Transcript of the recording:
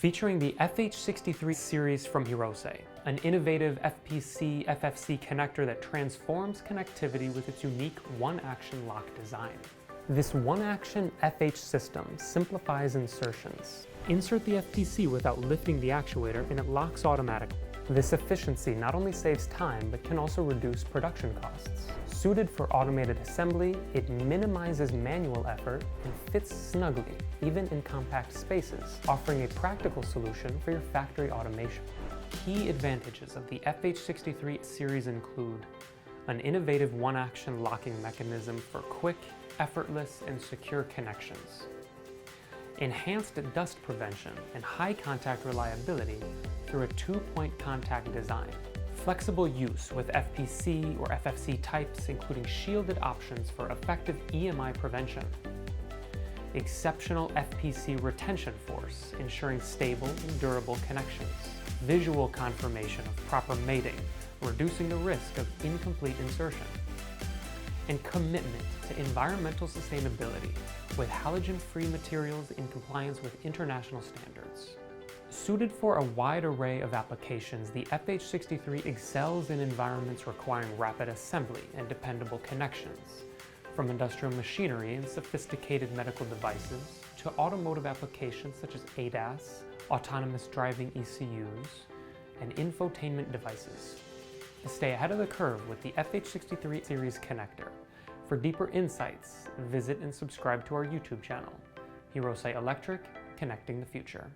Featuring the FH63 series from Hirose, an innovative FPC FFC connector that transforms connectivity with its unique one-action lock design. This one-action FH system simplifies insertions. Insert the FPC without lifting the actuator and it locks automatically. This efficiency not only saves time, but can also reduce production costs. Suited for automated assembly, it minimizes manual effort and fits snugly, even in compact spaces, offering a practical solution for your factory automation. Key advantages of the FH63 series include an innovative one-action locking mechanism for quick, effortless, and secure connections, enhanced dust prevention and high contact reliability through a two-point contact design, flexible use with FPC or FFC types, including shielded options for effective EMI prevention, exceptional FPC Retention Force, ensuring stable and durable connections, visual confirmation of proper mating, reducing the risk of incomplete insertion, and commitment to environmental sustainability with halogen-free materials in compliance with international standards. Suited for a wide array of applications, the FH63 excels in environments requiring rapid assembly and dependable connections, from industrial machinery and sophisticated medical devices to automotive applications such as ADAS, autonomous driving ECUs, and infotainment devices. Stay ahead of the curve with the FH63 series connector. For deeper insights, visit and subscribe to our YouTube channel, Hirose Electric, Connecting the Future.